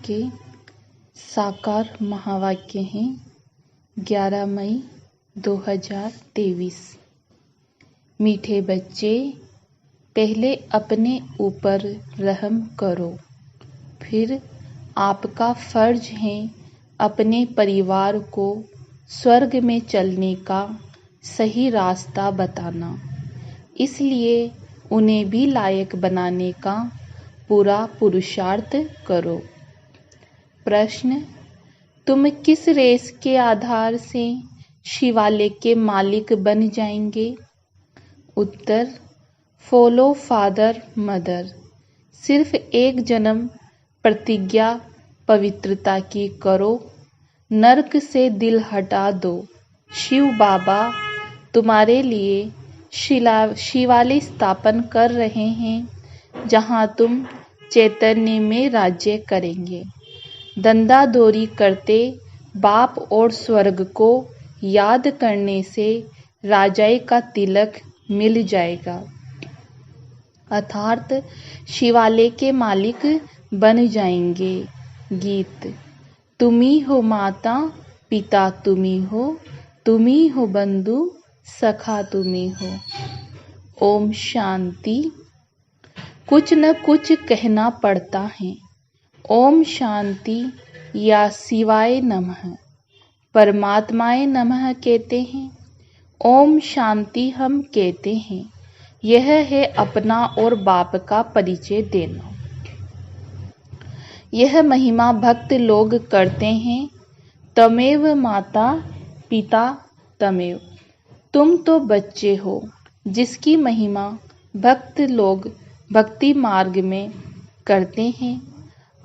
के साकार महावाक्य हैं 11 मई 2023। मीठे बच्चे, पहले अपने ऊपर रहम करो, फिर आपका फर्ज है अपने परिवार को स्वर्ग में चलने का सही रास्ता बताना। इसलिए उन्हें भी लायक बनाने का पूरा पुरुषार्थ करो। प्रश्न: तुम किस रेस के आधार से शिवालय के मालिक बन जाएंगे? उत्तर: फॉलो फादर मदर। सिर्फ एक जन्म प्रतिज्ञा पवित्रता की करो, नर्क से दिल हटा दो। शिव बाबा तुम्हारे लिए शिवालय स्थापन कर रहे हैं, जहां तुम चैतन्य में राज्य करेंगे। धंधाधोरी करते बाप और स्वर्ग को याद करने से राजाई का तिलक मिल जाएगा, अर्थात शिवालय के मालिक बन जाएंगे। गीत: तुम्ही हो माता पिता तुम्ही हो बंधु सखा तुम्ही हो। ओम शांति। कुछ न कुछ कहना पड़ता है। ओम शांति या शिवाय नमः, परमात्माए नमः कहते हैं। ओम शांति हम कहते हैं। यह है अपना और बाप का परिचय देना। यह महिमा भक्त लोग करते हैं। तमेव माता पिता तमेव। तुम तो बच्चे हो जिसकी महिमा भक्त लोग भक्ति मार्ग में करते हैं।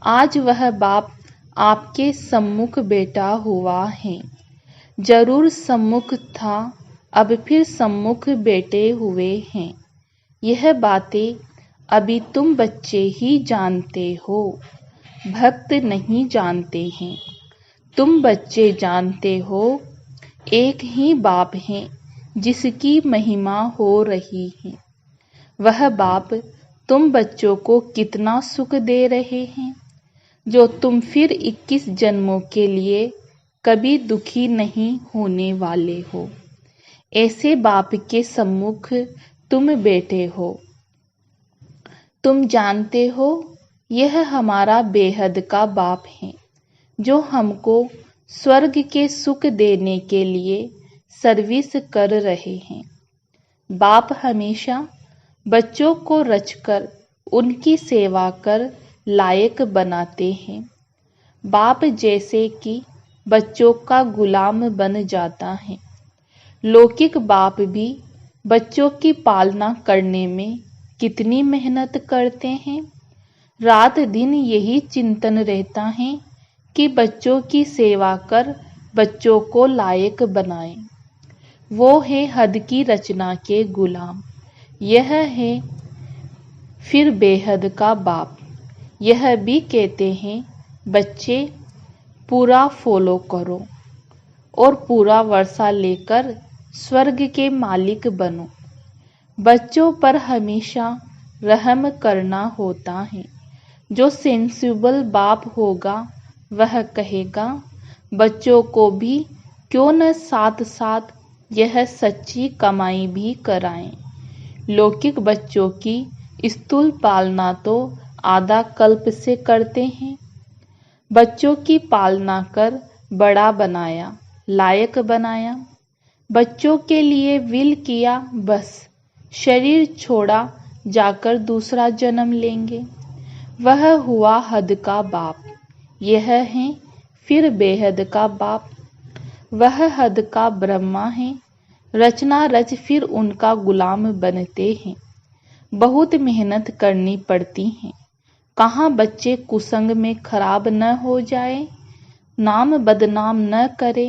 आज वह बाप आपके सम्मुख बैठा हुआ है। जरूर सम्मुख था, अब फिर सम्मुख बैठे हुए हैं। यह बातें अभी तुम बच्चे ही जानते हो, भक्त नहीं जानते हैं। तुम बच्चे जानते हो, एक ही बाप है जिसकी महिमा हो रही है। वह बाप तुम बच्चों को कितना सुख दे रहे हैं, जो तुम फिर 21 जन्मों के लिए कभी दुखी नहीं होने वाले हो। ऐसे बाप के सम्मुख तुम बैठे हो। तुम जानते हो, यह हमारा बेहद का बाप है, जो हमको स्वर्ग के सुख देने के लिए सर्विस कर रहे हैं। बाप हमेशा बच्चों को रचकर उनकी सेवा कर लायक बनाते हैं। बाप जैसे कि बच्चों का गुलाम बन जाता है। लौकिक बाप भी बच्चों की पालना करने में कितनी मेहनत करते हैं। रात दिन यही चिंतन रहता है कि बच्चों की सेवा कर बच्चों को लायक बनाएं। वो है हद की रचना के गुलाम। यह है फिर बेहद का बाप। यह भी कहते हैं, बच्चे पूरा फॉलो करो और पूरा वर्षा लेकर स्वर्ग के मालिक बनो। बच्चों पर हमेशा रहम करना होता है। जो सेंसिबल बाप होगा वह कहेगा, बच्चों को भी क्यों न साथ साथ यह सच्ची कमाई भी कराएं। लौकिक बच्चों की स्थूल पालना तो आधा कल्प से करते हैं। बच्चों की पालना कर बड़ा बनाया, लायक बनाया। बच्चों के लिए विल किया, बस शरीर छोड़ा जाकर दूसरा जन्म लेंगे। वह हुआ हद का बाप। यह है फिर बेहद का बाप। वह हद का ब्रह्मा है। रचना रच फिर उनका गुलाम बनते हैं। बहुत मेहनत करनी पड़ती है। कहाँ बच्चे कुसंग में खराब न हो जाए, नाम बदनाम न करे,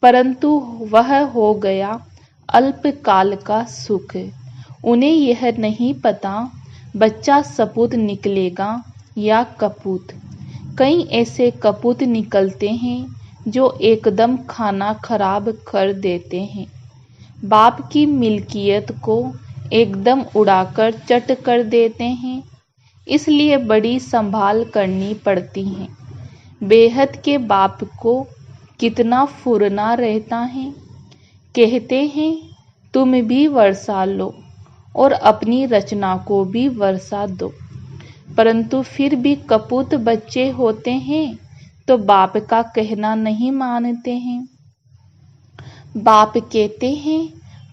परंतु वह हो गया अल्पकाल का सुख। उन्हें यह नहीं पता बच्चा सपूत निकलेगा या कपूत। कई ऐसे कपूत निकलते हैं जो एकदम खाना खराब कर देते हैं। बाप की मिल्कियत को एकदम उड़ाकर चट कर देते हैं। इसलिए बड़ी संभाल करनी पड़ती है। बेहद के बाप को कितना फुरना रहता है। कहते हैं तुम भी वर्षा लो और अपनी रचना को भी वर्षा दो, परंतु फिर भी कपूत बच्चे होते हैं तो बाप का कहना नहीं मानते हैं। बाप कहते हैं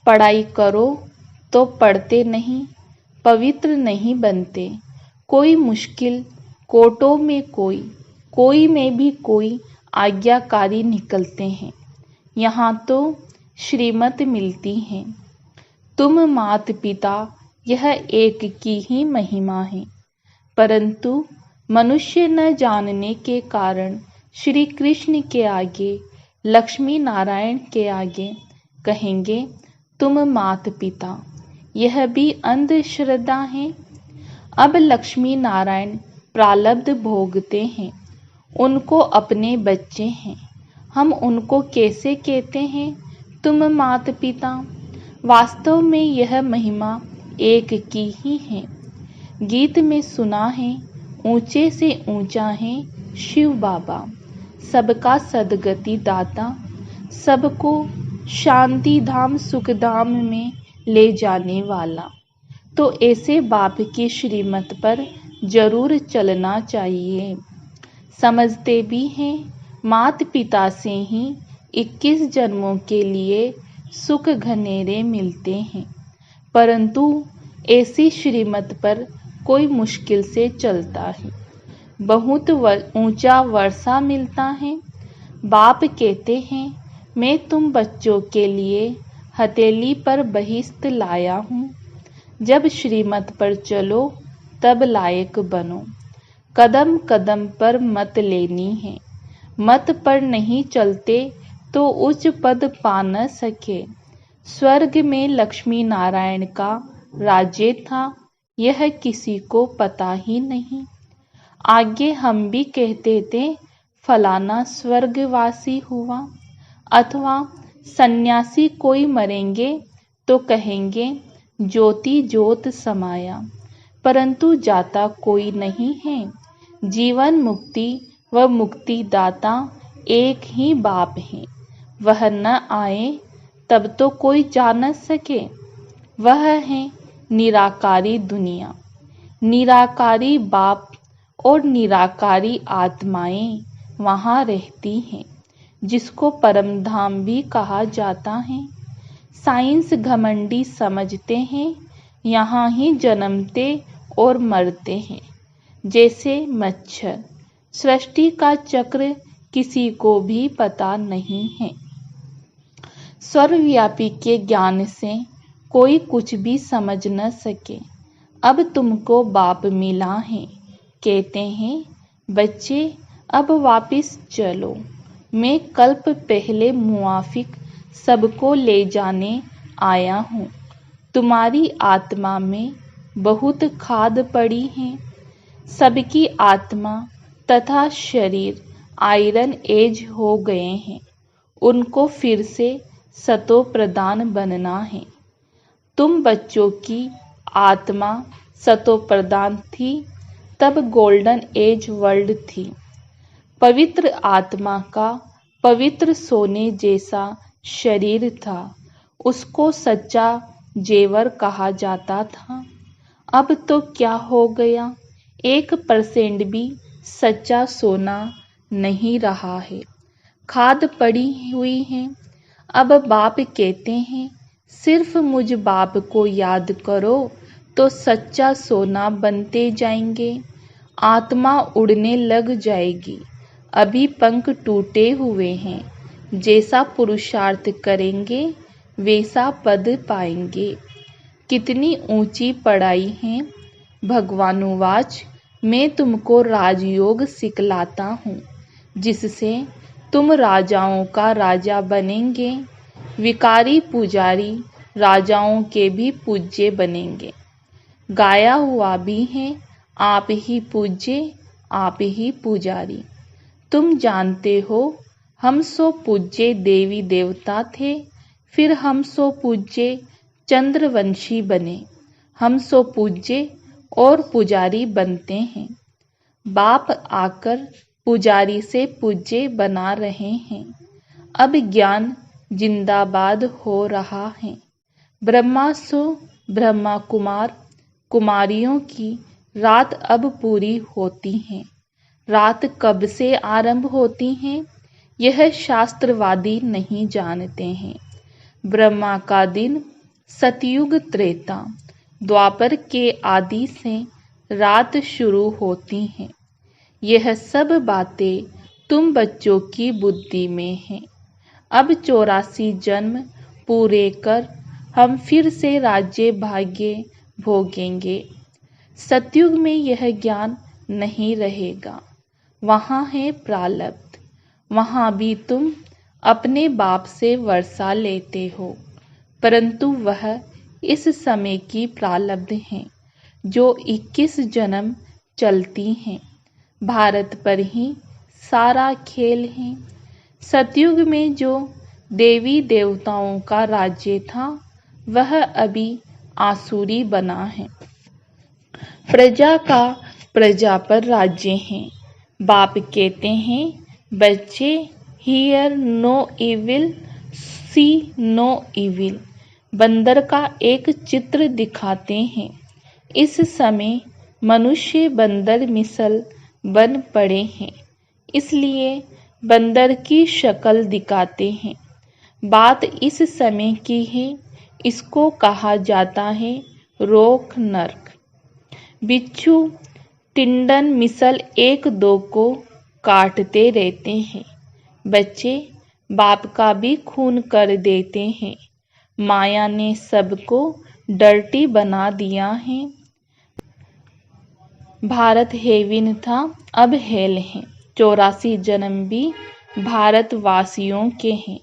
पढ़ाई करो तो पढ़ते नहीं, पवित्र नहीं बनते। कोई मुश्किल कोटों में कोई में भी कोई आज्ञाकारी निकलते हैं। यहाँ तो श्रीमत मिलती है। तुम मात पिता यह एक की ही महिमा है, परंतु मनुष्य न जानने के कारण श्री कृष्ण के आगे, लक्ष्मी नारायण के आगे कहेंगे तुम मात पिता। यह भी अंधश्रद्धा है। अब लक्ष्मी नारायण प्रारब्ध भोगते हैं, उनको अपने बच्चे हैं। हम उनको कैसे कहते हैं तुम मात पिता? वास्तव में यह महिमा एक की ही है। गीत में सुना है ऊंचे से ऊंचा है शिव बाबा, सबका सदगति दाता, सबको शांति धाम सुख धाम में ले जाने वाला। तो ऐसे बाप की श्रीमत पर जरूर चलना चाहिए। समझते भी हैं मात पिता से ही 21 जन्मों के लिए सुख घनेरे मिलते हैं, परंतु ऐसी श्रीमत पर कोई मुश्किल से चलता है। बहुत ऊंचा वर्षा मिलता है। बाप कहते हैं मैं तुम बच्चों के लिए हथेली पर बहिश्त लाया हूँ। जब श्रीमत पर चलो तब लायक बनो। कदम कदम पर मत लेनी है। मत पर नहीं चलते तो उच्च पद पा न सके। स्वर्ग में लक्ष्मी नारायण का राज्य था, यह किसी को पता ही नहीं। आगे हम भी कहते थे फलाना स्वर्गवासी हुआ, अथवा सन्यासी कोई मरेंगे तो कहेंगे ज्योति ज्योत समाया, परंतु जाता कोई नहीं है। जीवन मुक्ति व मुक्ति दाता एक ही बाप है। वह न आए तब तो कोई जा न सके। वह है निराकारी दुनिया। निराकारी बाप और निराकारी आत्माएं वहाँ रहती हैं, जिसको परम धाम भी कहा जाता है। साइंस घमंडी समझते हैं यहाँ ही जन्मते और मरते हैं, जैसे मच्छर। सृष्टि का चक्र किसी को भी पता नहीं है। सर्वव्यापी के ज्ञान से कोई कुछ भी समझ न सके। अब तुमको बाप मिला है, कहते हैं बच्चे अब वापिस चलो। मैं कल्प पहले मुआफिक सबको ले जाने आया हूँ। तुम्हारी आत्मा में बहुत खाद पड़ी है। सबकी आत्मा तथा शरीर आयरन एज हो गए हैं। उनको फिर से सतो प्रधान बनना है। तुम बच्चों की आत्मा सतो प्रधान थी, तब गोल्डन एज वर्ल्ड थी। पवित्र आत्मा का पवित्र सोने जैसा शरीर था, उसको सच्चा जेवर कहा जाता था। अब तो क्या हो गया, 1% भी सच्चा सोना नहीं रहा है। खाद पड़ी हुई है। अब बाप कहते हैं सिर्फ मुझ बाप को याद करो तो सच्चा सोना बनते जाएंगे। आत्मा उड़ने लग जाएगी। अभी पंख टूटे हुए हैं। जैसा पुरुषार्थ करेंगे वैसा पद पाएंगे। कितनी ऊंची पढ़ाई है। भगवानुवाच मैं तुमको राजयोग सिखलाता हूँ, जिससे तुम राजाओं का राजा बनेंगे। विकारी पुजारी राजाओं के भी पूज्य बनेंगे। गाया हुआ भी है आप ही पूज्य आप ही पुजारी। तुम जानते हो हम सो पूज्य देवी देवता थे, फिर हम सो पूज्य चंद्रवंशी बने। हम सो पूज्य और पुजारी बनते हैं। बाप आकर पुजारी से पूज्य बना रहे हैं। अब ज्ञान जिंदाबाद हो रहा है। ब्रह्मा सो ब्रह्मा कुमार कुमारियों की रात अब पूरी होती है। रात कब से आरंभ होती है यह शास्त्रवादी नहीं जानते हैं। ब्रह्मा का दिन सतयुग त्रेता द्वापर के आदि से रात शुरू होती है। यह सब बातें तुम बच्चों की बुद्धि में हैं। अब 84 जन्म पूरे कर हम फिर से राज्य भाग्य भोगेंगे। सतयुग में यह ज्ञान नहीं रहेगा। वहाँ है प्रारब्ध। वहाँ भी तुम अपने बाप से वर्षा लेते हो, परंतु वह इस समय की प्रारब्ध है जो 21 जन्म चलती हैं। भारत पर ही सारा खेल है। सतयुग में जो देवी देवताओं का राज्य था वह अभी आसुरी बना है। प्रजा का प्रजा पर राज्य है। बाप कहते हैं बच्चे hear no evil see no evil. बंदर का एक चित्र दिखाते हैं। इस समय मनुष्य बंदर मिसल बन पड़े हैं, इसलिए बंदर की शक्ल दिखाते हैं। बात इस समय की है। इसको कहा जाता है रोक नर्क। बिच्छू टिंडन मिसल एक दो को काटते रहते हैं। बच्चे बाप का भी खून कर देते हैं। माया ने सबको डर्टी बना दिया है। भारत हेविन था, अब हेल है। 84 जन्म भी भारतवासियों के हैं।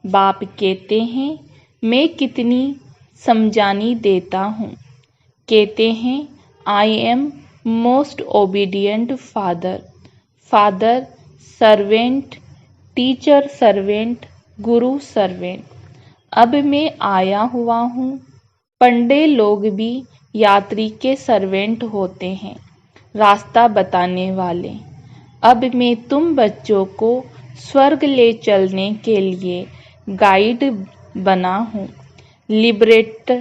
बाप कहते हैं मैं कितनी समझानी देता हूँ। कहते हैं I am most obedient father. Father servant, teacher servant, Guru servant. अब मैं आया हुआ हूँ। पंडे लोग भी यात्री के सर्वेंट होते हैं, रास्ता बताने वाले। अब मैं तुम बच्चों को स्वर्ग ले चलने के लिए गाइड बना हूँ, लिबरेट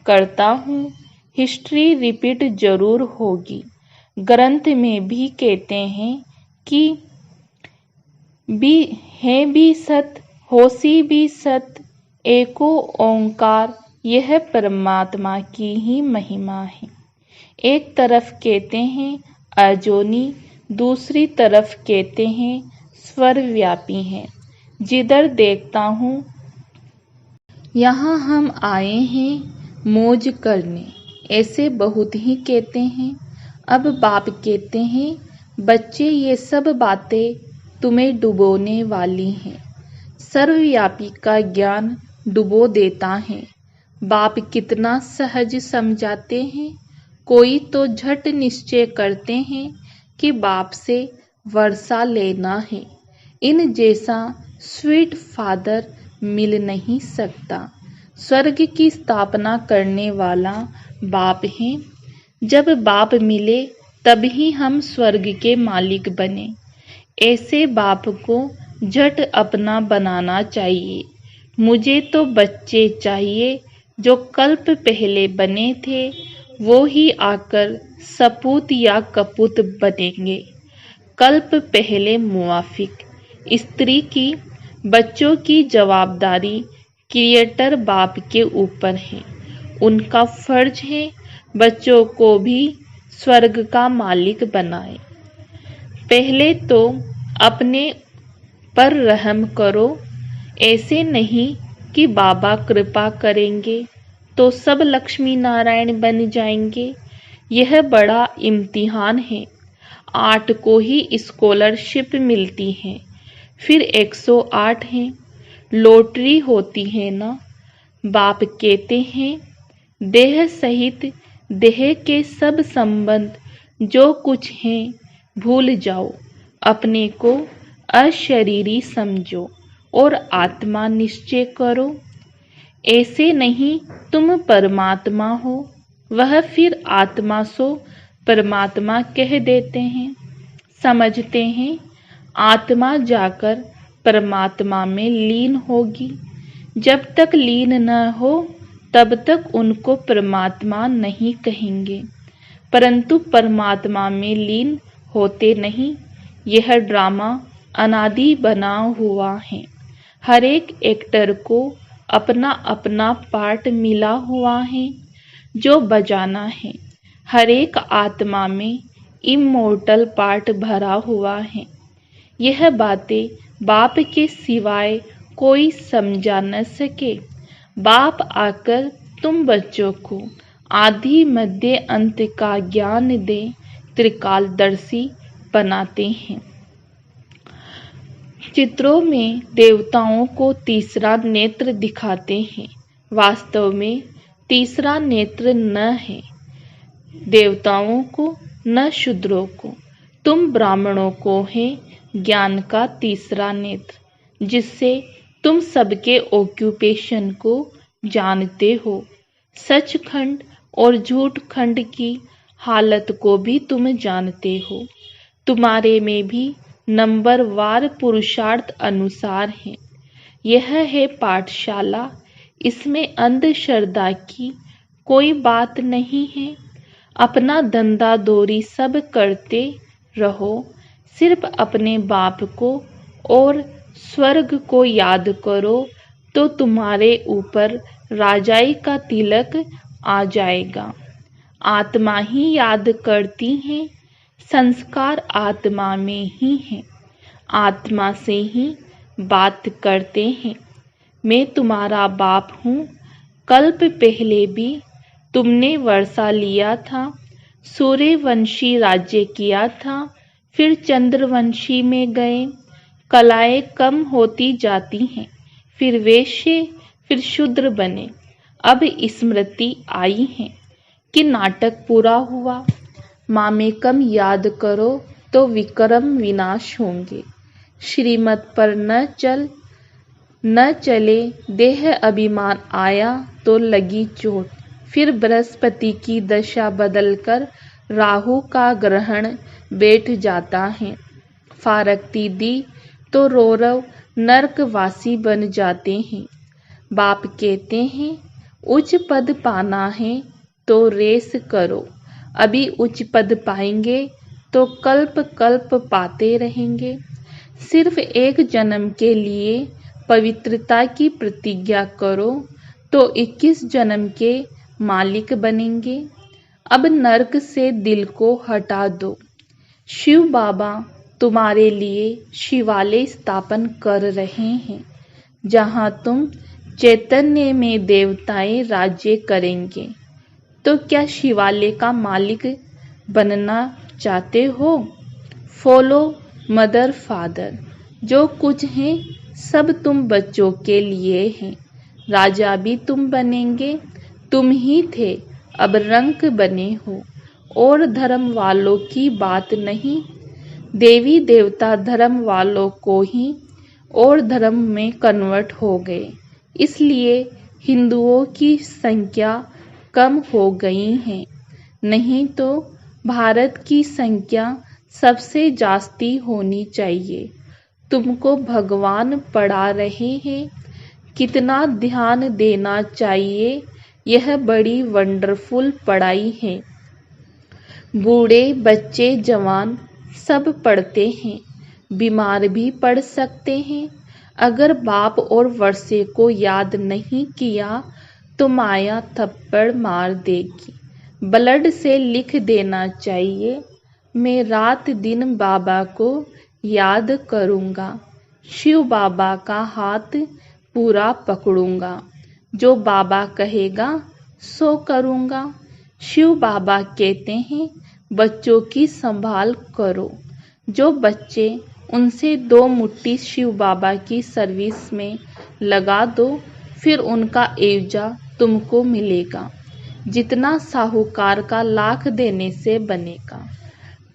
करता हूँ। हिस्ट्री रिपीट जरूर होगी। ग्रंथ में भी कहते हैं कि भी है भी सत, होसी भी सत, एको ओंकार। यह परमात्मा की ही महिमा है। एक तरफ कहते हैं अजोनी, दूसरी तरफ कहते हैं सर्वव्यापी है। जिधर देखता हूँ यहाँ हम आए हैं मौज करने, ऐसे बहुत ही कहते हैं। अब बाप कहते हैं बच्चे ये सब बातें तुम्हें डुबोने वाली हैं। सर्वव्यापी का ज्ञान डुबो देता है। बाप कितना सहज समझाते हैं। कोई तो झट निश्चय करते हैं कि बाप से वर्षा लेना है। इन जैसा स्वीट फादर मिल नहीं सकता। स्वर्ग की स्थापना करने वाला बाप है। जब बाप मिले तभी हम स्वर्ग के मालिक बने। ऐसे बाप को झट अपना बनाना चाहिए। मुझे तो बच्चे चाहिए जो कल्प पहले बने थे, वो ही आकर सपूत या कपूत बनेंगे। कल्प पहले मुआफिक। स्त्री की बच्चों की जवाबदारी क्रिएटर बाप के ऊपर है। उनका फर्ज है बच्चों को भी स्वर्ग का मालिक बनाए। पहले तो अपने पर रहम करो। ऐसे नहीं कि बाबा कृपा करेंगे तो सब लक्ष्मी नारायण बन जाएंगे। यह बड़ा इम्तिहान है। 8 को ही स्कॉलरशिप मिलती है, फिर 108 हैं। लॉटरी होती है ना। बाप कहते हैं देह सहित देह के सब संबंध जो कुछ हैं भूल जाओ। अपने को अशरीरी समझो और आत्मा निश्चय करो। ऐसे नहीं तुम परमात्मा हो, वह फिर आत्मा सो परमात्मा कह देते हैं। समझते हैं आत्मा जाकर परमात्मा में लीन होगी। जब तक लीन न हो तब तक उनको परमात्मा नहीं कहेंगे, परंतु परमात्मा में लीन होते नहीं। यह ड्रामा अनादि बना हुआ है। हर एक एक्टर को अपना अपना पार्ट मिला हुआ है जो बजाना है। हर एक आत्मा में इमोर्टल पार्ट भरा हुआ है। यह बातें बाप के सिवाय कोई समझा न सके। बाप आकर तुम बच्चों को आदि मध्य अंत का ज्ञान दे त्रिकालदर्शी बनाते हैं। चित्रों में देवताओं को तीसरा नेत्र दिखाते हैं। वास्तव में तीसरा नेत्र न है देवताओं को न शूद्रों को। तुम ब्राह्मणों को है ज्ञान का तीसरा नेत्र, जिससे तुम सबके ऑक्यूपेशन को जानते हो। सचखंड और झूठ खंड की हालत को भी तुम जानते हो। तुम्हारे में भी नंबरवार पुरुषार्थ अनुसार है। यह है पाठशाला। इसमें अंधश्रद्धा की कोई बात नहीं है। अपना धंधा दोरी सब करते रहो, सिर्फ अपने बाप को और स्वर्ग को याद करो तो तुम्हारे ऊपर राजाई का तिलक आ जाएगा। आत्मा ही याद करती है, संस्कार आत्मा में ही है। आत्मा से ही बात करते हैं। मैं तुम्हारा बाप हूँ। कल्प पहले भी तुमने वर्षा लिया था, सूर्यवंशी राज्य किया था, फिर चंद्रवंशी में गए। कलाएं कम होती जाती हैं, फिर वैश्य, फिर शूद्र बने। अब स्मृति आई है कि नाटक पूरा हुआ। मामेकम याद करो तो विक्रम विनाश होंगे। श्रीमत पर न चले देह अभिमान आया तो लगी चोट। फिर बृहस्पति की दशा बदलकर राहु का ग्रहण बैठ जाता है। फारक्ती दी तो रौरव नरकवासी बन जाते हैं। बाप कहते हैं उच्च पद पाना है तो रेस करो। अभी उच्च पद पाएंगे तो कल्प कल्प पाते रहेंगे। सिर्फ एक जन्म के लिए पवित्रता की प्रतिज्ञा करो तो 21 जन्म के मालिक बनेंगे। अब नरक से दिल को हटा दो। शिव बाबा तुम्हारे लिए शिवालय स्थापन कर रहे हैं, जहां तुम चैतन्य में देवताएं राज्य करेंगे। तो क्या शिवालय का मालिक बनना चाहते हो? Follow mother father. जो कुछ है सब तुम बच्चों के लिए है। राजा भी तुम बनेंगे। तुम ही थे, अब रंक बने हो। और धर्म वालों की बात नहीं। देवी देवता धर्म वालों को ही और धर्म में कन्वर्ट हो गए, इसलिए हिंदुओं की संख्या कम हो गई है। नहीं तो भारत की संख्या सबसे जास्ती होनी चाहिए। तुमको भगवान पढ़ा रहे हैं। कितना ध्यान देना चाहिए, यह बड़ी वंडरफुल पढ़ाई है। बूढ़े बच्चे जवान सब पढ़ते हैं। बीमार भी पढ़ सकते हैं। अगर बाप और वर्षे को याद नहीं किया तो माया थप्पड़ मार देगी। ब्लड से लिख देना चाहिए, मैं रात दिन बाबा को याद करूँगा। शिव बाबा का हाथ पूरा पकड़ूंगा। जो बाबा कहेगा सो करूँगा। शिव बाबा कहते हैं बच्चों की संभाल करो। जो बच्चे उनसे 2 मुट्ठी शिव बाबा की सर्विस में लगा दो, फिर उनका एवजा तुमको मिलेगा, जितना साहूकार का लाख देने से बनेगा।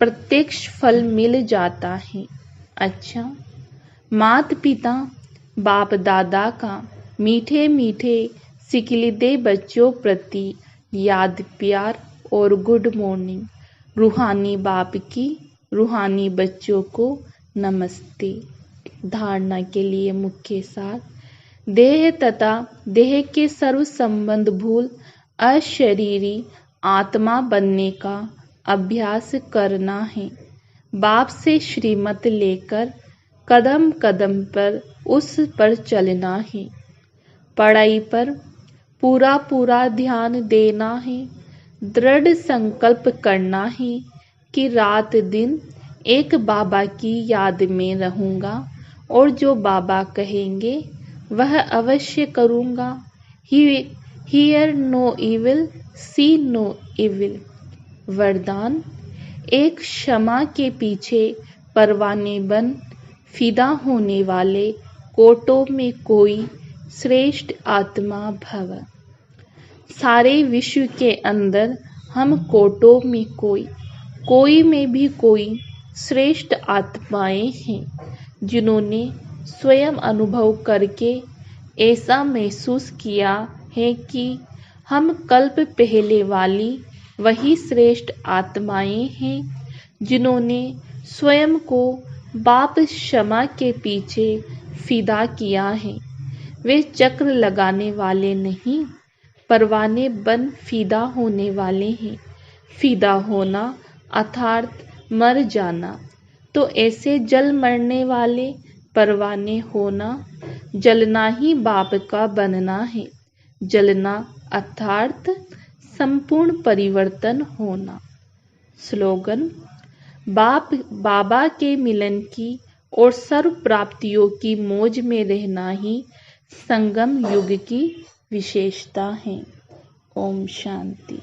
प्रत्यक्ष फल मिल जाता है। अच्छा, मात पिता बाप दादा का मीठे मीठे सिकिलदे बच्चों प्रति याद प्यार और गुड मॉर्निंग। रूहानी बाप की रूहानी बच्चों को नमस्ते। धारणा के लिए मुख्य सार: देह तथा देह के सर्व संबंध भूल अशरीरी आत्मा बनने का अभ्यास करना है। बाप से श्रीमत लेकर कदम कदम पर उस पर चलना है। पढ़ाई पर पूरा पूरा ध्यान देना है। दृढ़ संकल्प करना है कि रात दिन एक बाबा की याद में रहूँगा और जो बाबा कहेंगे वह अवश्य करूँगा। Hear no evil, see no evil. वरदान: एक क्षमा के पीछे परवाने बन फिदा होने वाले कोटों में कोई श्रेष्ठ आत्मा भव। सारे विश्व के अंदर हम कोटों में कोई में भी कोई श्रेष्ठ आत्माएं हैं, जिन्होंने स्वयं अनुभव करके ऐसा महसूस किया है कि हम कल्प पहले वाली वही श्रेष्ठ आत्माएं हैं, जिन्होंने स्वयं को बाप क्षमा के पीछे फिदा किया है। वे चक्र लगाने वाले नहीं, परवाने बन फिदा होने वाले हैं। फिदा होना अर्थात मर जाना, तो ऐसे जल मरने वाले परवाने होना, जलना ही बाप का बनना है। जलना अर्थात संपूर्ण परिवर्तन होना। स्लोगन: बाबा के मिलन की और सर्व प्राप्तियों की मौज में रहना ही संगम युग की विशेषता है। ओम शांति।